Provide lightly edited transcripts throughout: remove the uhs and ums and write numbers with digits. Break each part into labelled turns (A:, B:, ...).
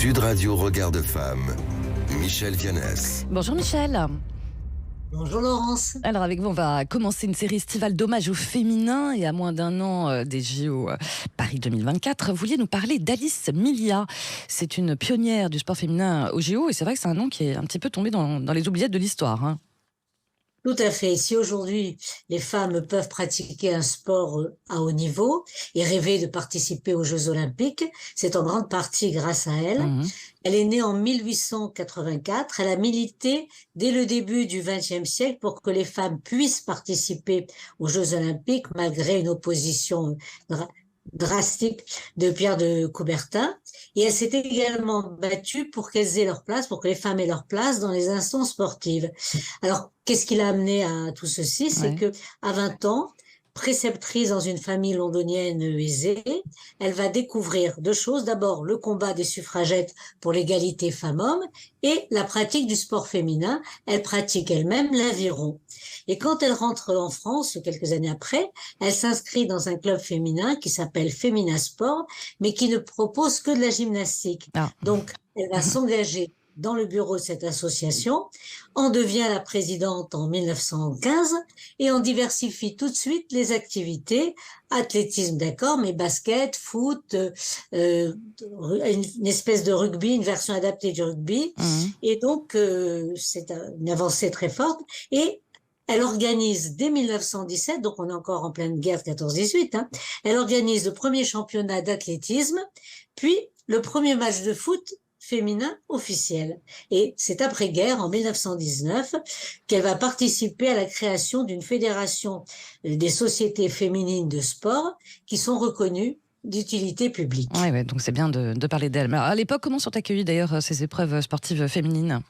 A: Sud Radio Regard de Femme, Michel Vianès.
B: Bonjour Michel.
C: Bonjour Laurence.
B: Alors avec vous, on va commencer une série estivale d'hommage au féminin et à moins d'un an des JO Paris 2024. Vous vouliez nous parler d'Alice Milia. C'est une pionnière du sport féminin aux JO et c'est vrai que c'est un nom qui est un petit peu tombé dans les oubliettes de l'histoire. Hein.
C: Tout à fait. Si aujourd'hui les femmes peuvent pratiquer un sport à haut niveau et rêver de participer aux Jeux Olympiques, c'est en grande partie grâce à elle. Elle est née en 1884. Elle a milité dès le début du XXe siècle pour que les femmes puissent participer aux Jeux Olympiques malgré une opposition drastique de Pierre de Coubertin. Et elle s'est également battue pour qu'elles aient leur place, pour que les femmes aient leur place dans les instances sportives. Alors, qu'est-ce qui l'a amené à tout ceci? C'est que, à 20 ans, préceptrice dans une famille londonienne aisée, elle va découvrir deux choses. D'abord, le combat des suffragettes pour l'égalité femmes-hommes et la pratique du sport féminin. Elle pratique elle-même l'aviron. Et quand elle rentre en France, quelques années après, elle s'inscrit dans un club féminin qui s'appelle Femina Sport, mais qui ne propose que de la gymnastique. Donc, elle va s'engager dans le bureau de cette association, en devient la présidente en 1915 et on diversifie tout de suite les activités, athlétisme d'accord, mais basket, foot, une espèce de rugby, une version adaptée du rugby. Et donc, c'est une avancée très forte. Et elle organise dès 1917, donc on est encore en pleine guerre 14-18, elle organise le premier championnat d'athlétisme, puis le premier match de foot féminin officiel. Et c'est après-guerre, en 1919, qu'elle va participer à la création d'une fédération des sociétés féminines de sport qui sont reconnues d'utilité publique.
B: Oui, donc c'est bien de parler d'elle. Mais à l'époque, comment sont accueillies d'ailleurs ces épreuves sportives féminines ?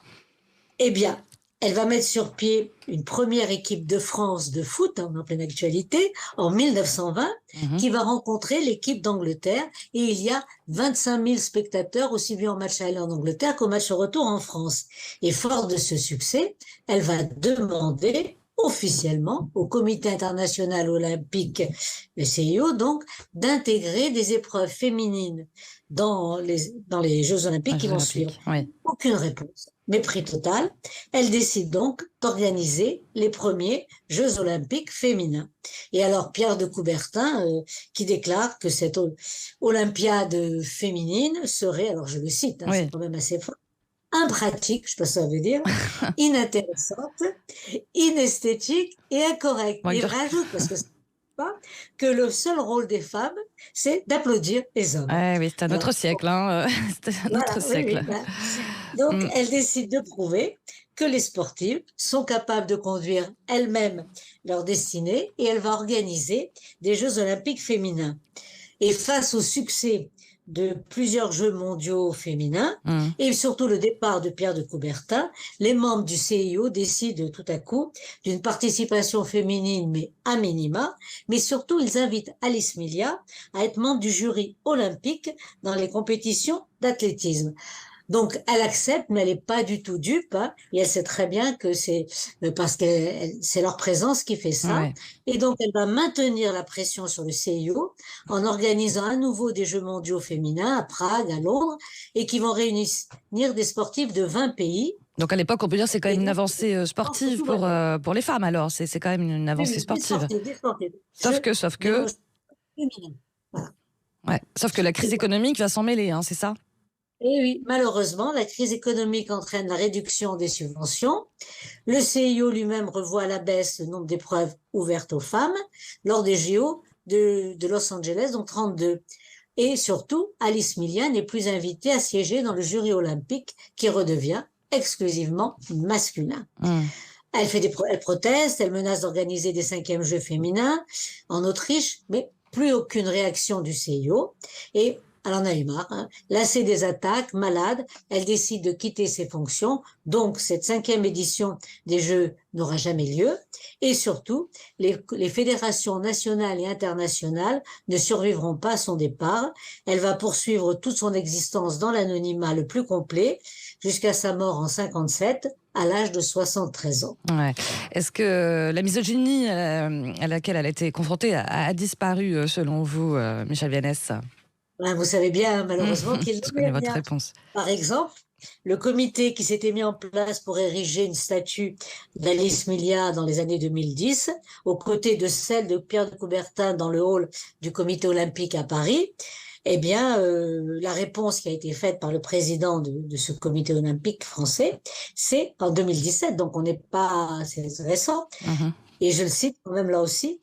C: Eh bien, elle va mettre sur pied une première équipe de France de foot, en pleine actualité, en 1920, qui va rencontrer l'équipe d'Angleterre. Et il y a 25 000 spectateurs, aussi bien en match aller en Angleterre qu'au match retour en France. Et fort de ce succès, elle va demander officiellement au Comité international olympique, le CIO, donc, d'intégrer des épreuves féminines dans les Jeux olympiques qui vont suivre. Aucune réponse. Mépris total. Elle décide donc d'organiser les premiers Jeux olympiques féminins. Et alors Pierre de Coubertin qui déclare que cette Olympiade féminine serait, alors je le cite, c'est quand même assez fort, impratique, je sais pas ce que ça veut dire, inintéressante, inesthétique et incorrecte. Et il rajoute, parce que pas que le seul rôle des femmes, c'est d'applaudir les hommes.
B: Oui, c'est un autre siècle. C'est un autre siècle.
C: Donc, elle décide de prouver que les sportives sont capables de conduire elles-mêmes leur destinée et elle va organiser des Jeux olympiques féminins. Et face au succès de plusieurs Jeux mondiaux féminins et surtout le départ de Pierre de Coubertin, les membres du CIO décident tout à coup d'une participation féminine, mais à minima, mais surtout ils invitent Alice Milia à être membre du jury olympique dans les compétitions d'athlétisme. Donc, elle accepte, mais elle n'est pas du tout dupe, et elle sait très bien que c'est parce que c'est leur présence qui fait ça. Et donc, elle va maintenir la pression sur le CIO en organisant à nouveau des Jeux mondiaux féminins à Prague, à Londres, et qui vont réunir des sportifs de 20 pays.
B: Donc, à l'époque, on peut dire que c'est quand même une avancée sportive pour les femmes, alors. C'est quand même une avancée sportive. Sauf que... Sauf que la crise économique va s'en mêler, c'est ça ?
C: Et oui, malheureusement, la crise économique entraîne la réduction des subventions. Le CIO lui-même revoit à la baisse le nombre d'épreuves ouvertes aux femmes lors des JO de Los Angeles, donc 32. Et surtout, Alice Milia n'est plus invitée à siéger dans le jury olympique qui redevient exclusivement masculin. Elle proteste, elle menace d'organiser des 5e Jeux féminins en Autriche, mais plus aucune réaction du CIO. Et elle en a eu marre, lassée des attaques, malade, elle décide de quitter ses fonctions. Donc, cette 5e édition des Jeux n'aura jamais lieu. Et surtout, les fédérations nationales et internationales ne survivront pas à son départ. Elle va poursuivre toute son existence dans l'anonymat le plus complet jusqu'à sa mort en 57, à l'âge de 73 ans.
B: Est-ce que la misogynie à laquelle elle a été confrontée a disparu, selon vous, Michel Vianès ?
C: Ben, vous savez bien, malheureusement, qu'il
B: Je
C: y
B: connais
C: a
B: votre
C: bien.
B: réponse.
C: Par exemple, le comité qui s'était mis en place pour ériger une statue d'Alice Milia dans les années 2010, aux côtés de celle de Pierre de Coubertin dans le hall du comité olympique à Paris, eh bien, la réponse qui a été faite par le président de ce comité olympique français, c'est en 2017, donc on n'est pas, c'est récent,
B: Mhm.
C: et je le cite quand même là aussi,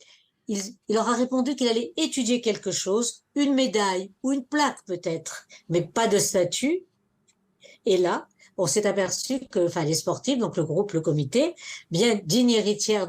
C: il leur a répondu qu'il allait étudier quelque chose, une médaille ou une plaque peut-être, mais pas de statue. Et là, on s'est aperçu que, enfin, les sportifs, donc le groupe, le comité, bien digne héritière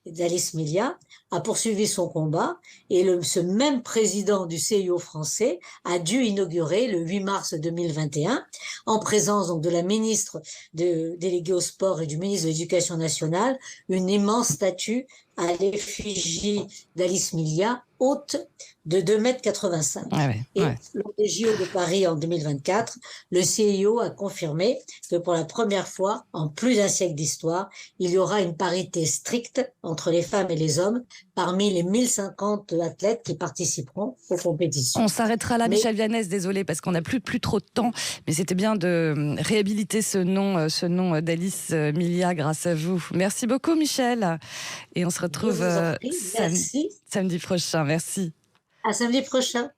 C: d'Alice Milia, a poursuivi son combat et ce même président du CIO français a dû inaugurer le 8 mars 2021, en présence donc de la ministre déléguée au sport et du ministre de l'Éducation nationale, une immense statue à l'effigie d'Alice Milia, haute de 2,85 m.
B: Ouais,
C: Et
B: ouais.
C: lors des JO de Paris en 2024, le CIO a confirmé que pour la première fois en plus d'un siècle d'histoire, il y aura une parité stricte entre les femmes et les hommes parmi les 1050 athlètes qui participeront aux compétitions.
B: On s'arrêtera là,
C: Mais
B: Michel Viannès, désolé, parce qu'on n'a plus trop de temps, mais c'était bien de réhabiliter ce nom d'Alice Milia grâce à vous. Merci beaucoup, Michel. Et on se
C: je
B: retrouve
C: vous en prie, merci.
B: samedi prochain. Merci.
C: À samedi prochain.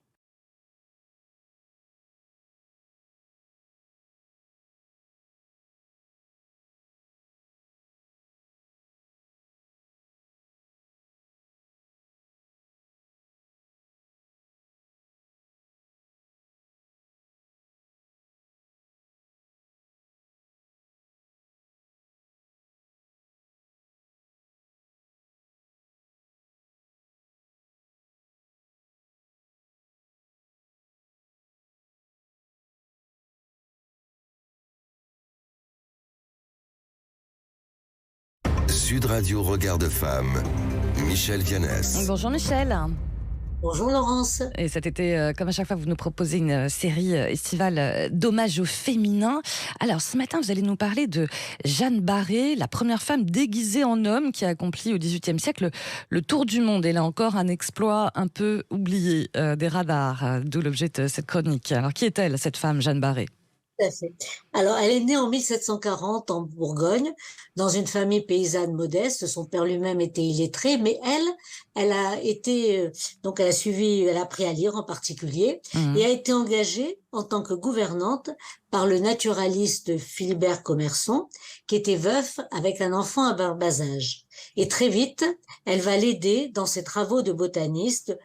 A: Sud Radio Regard de Femme, Michel Viannès.
B: Bonjour, Michel.
C: Bonjour Laurence.
B: Et cet été, comme à chaque fois, vous nous proposez une série estivale d'hommage au féminin. Alors, ce matin, vous allez nous parler de Jeanne Barré, la première femme déguisée en homme qui a accompli au XVIIIe siècle le tour du monde. Et là encore, un exploit un peu oublié des radars, d'où l'objet de cette chronique. Alors, qui est-elle, cette femme, Jeanne Barré ?
C: Tout à fait. Alors, elle est née en 1740 en Bourgogne, dans une famille paysanne modeste. Son père lui-même était illettré, mais elle a été, donc elle a suivi, elle a appris à lire en particulier, et a été engagée en tant que gouvernante par le naturaliste Philibert Commerson, qui était veuf avec un enfant à bas âge. Et très vite, elle va l'aider dans ses travaux de botaniste.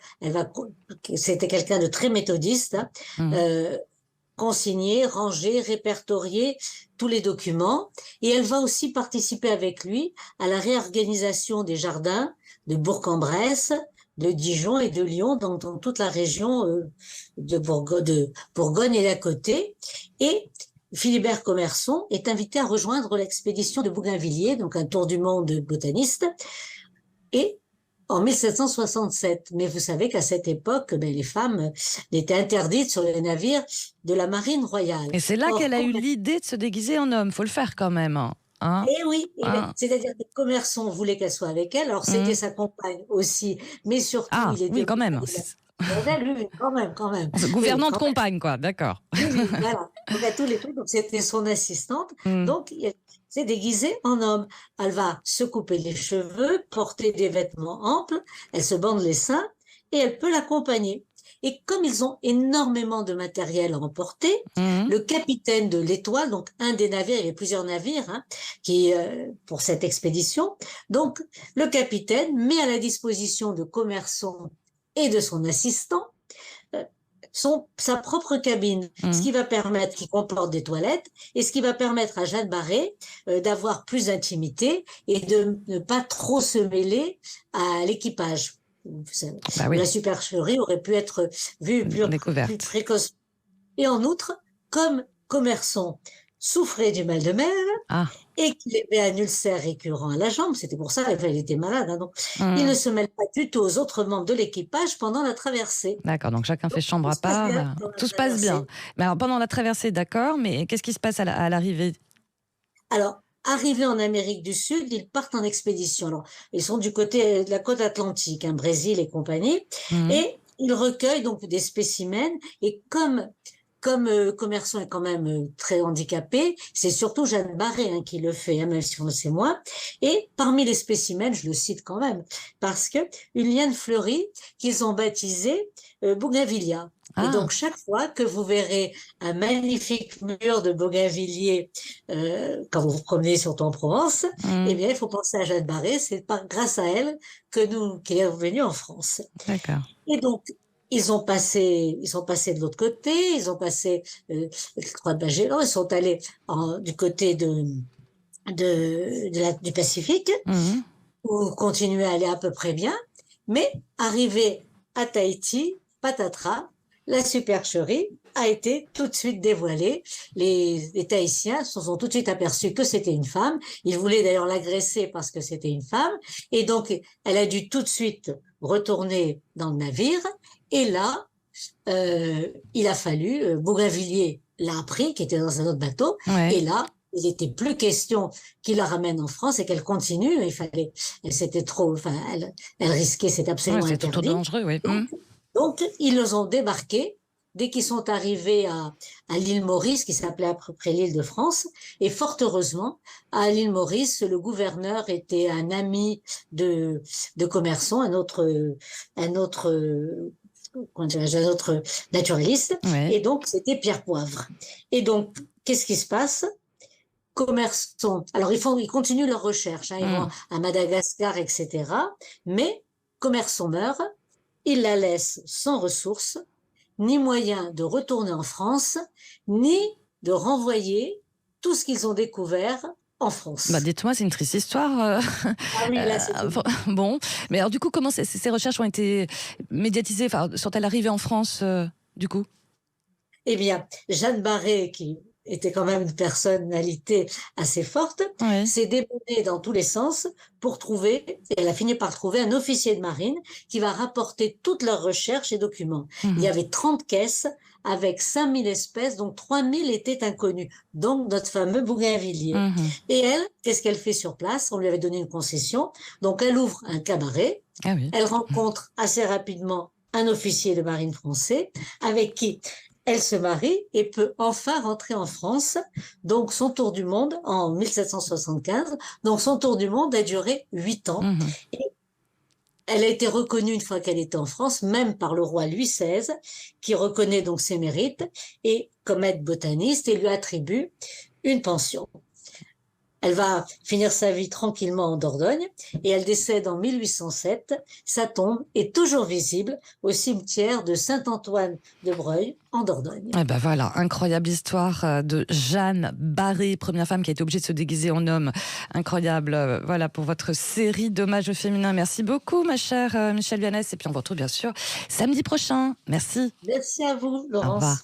C: C'était quelqu'un de très méthodiste, consigner, ranger, répertorier tous les documents, et elle va aussi participer avec lui à la réorganisation des jardins de Bourg-en-Bresse, de Dijon et de Lyon, dans toute la région de Bourgogne et d'à côté. Et Philibert Commerson est invité à rejoindre l'expédition de Bougainvilliers, donc un tour du monde de botaniste, et en 1767. Mais vous savez qu'à cette époque, les femmes étaient interdites sur les navires de la marine royale.
B: Et c'est là qu'elle a eu l'idée de se déguiser en homme. Faut le faire quand même. Hein.
C: Eh oui, c'est-à-dire que Commerson voulait qu'elle soit avec elle. Alors c'était sa compagne aussi, mais surtout il était
B: oui, quand même.
C: lui, quand même.
B: Gouvernante oui, compagne, quoi, d'accord.
C: Oui, voilà. Donc à tous les trucs, donc c'était son assistante. Donc c'est déguisée en homme. Elle va se couper les cheveux, porter des vêtements amples, elle se bande les seins et elle peut l'accompagner. Et comme ils ont énormément de matériel à emporter, le capitaine de l'Étoile, donc un des navires, il y avait plusieurs navires qui pour cette expédition, donc le capitaine met à la disposition de Commerson et de son assistant sa propre cabine, ce qui va permettre, qui comporte des toilettes, et ce qui va permettre à Jeanne Barré d'avoir plus d'intimité et de ne pas trop se mêler à l'équipage. La supercherie aurait pu être vue plus précoce. Et en outre, comme Commerson souffrait du mal de mer et qu'il avait un ulcère récurrent à la jambe, c'était pour ça qu'il était malade, donc il ne se mêle pas du tout aux autres membres de l'équipage pendant la traversée.
B: D'accord, donc chacun fait chambre à part, tout se passe bien. Mais alors, pendant la traversée, d'accord, mais qu'est-ce qui se passe à l'arrivée ?
C: Alors, arrivés en Amérique du Sud, ils partent en expédition. Alors, ils sont du côté de la côte atlantique, Brésil et compagnie, et il recueille donc des spécimens et comme Commerson est quand même très handicapé, c'est surtout Jeanne Barré qui le fait, même si on le sait moins. Et parmi les spécimens, je le cite quand même, parce que une liane fleurie qu'ils ont baptisée Bougainvillia. Et donc chaque fois que vous verrez un magnifique mur de bougainvilliers quand vous vous promenez sur Provence, eh bien il faut penser à Jeanne Barré. C'est grâce à elle qu'elle est revenue en France.
B: D'accord.
C: Et donc ils ont passé de l'autre côté, ils ont passé le Croix de Magellan, ils sont allés du côté du Pacifique, où continuaient à aller à peu près bien, mais arrivé à Tahiti, patatras, la supercherie a été tout de suite dévoilée. Les Tahitiens se sont tout de suite aperçus que c'était une femme. Ils voulaient d'ailleurs l'agresser parce que c'était une femme. Et donc, elle a dû tout de suite retourner dans le navire. Et là, il a fallu, Bougainvilliers l'a appris, qui était dans un autre bateau. Ouais. Et là, il n'était plus question qu'il la ramène en France et qu'elle continue. C'était trop, elle risquait, c'est absolument interdit.
B: C'était trop dangereux, oui.
C: Donc, ils les ont débarqués dès qu'ils sont arrivés à l'île Maurice, qui s'appelait à peu près l'île de France. Et fort heureusement, à l'île Maurice, le gouverneur était un ami de Commerson, un autre naturaliste. Ouais. Et donc, c'était Pierre Poivre. Et donc, qu'est-ce qui se passe ? Commerson. Alors, ils continuent leur recherche. Ils vont à Madagascar, etc. Mais Commerson meurt. Il la laisse sans ressources, ni moyen de retourner en France, ni de renvoyer tout ce qu'ils ont découvert en France.
B: Dites-moi, c'est une triste histoire.
C: Ah oui, là, c'est
B: bon, mais alors du coup, comment ces recherches ont été médiatisées, sont-elles arrivées en France, du coup ?
C: Eh bien, Jeanne Barré, qui était quand même une personnalité assez forte, s'est débrouillée dans tous les sens pour trouver, et elle a fini par trouver un officier de marine qui va rapporter toutes leurs recherches et documents. Il y avait 30 caisses avec 5000 espèces, donc 3000 étaient inconnues, donc notre fameux bougainvillier. Et elle, qu'est-ce qu'elle fait sur place ? On lui avait donné une concession, donc elle ouvre un cabaret, elle rencontre assez rapidement un officier de marine français avec qui elle se marie et peut enfin rentrer en France. Donc, son tour du monde en 1775. Donc, son tour du monde a duré 8 ans. Et elle a été reconnue une fois qu'elle était en France, même par le roi Louis XVI, qui reconnaît donc ses mérites et comme aide botaniste et lui attribue une pension. Elle va finir sa vie tranquillement en Dordogne et elle décède en 1807. Sa tombe est toujours visible au cimetière de Saint-Antoine-de-Breuil en Dordogne.
B: Et ben voilà, incroyable histoire de Jeanne Barré, première femme qui a été obligée de se déguiser en homme. Incroyable, voilà pour votre série d'hommages au féminin. Merci beaucoup ma chère Michèle Vianès et puis on vous retrouve bien sûr samedi prochain. Merci.
C: Merci à vous Laurence.
B: Au revoir.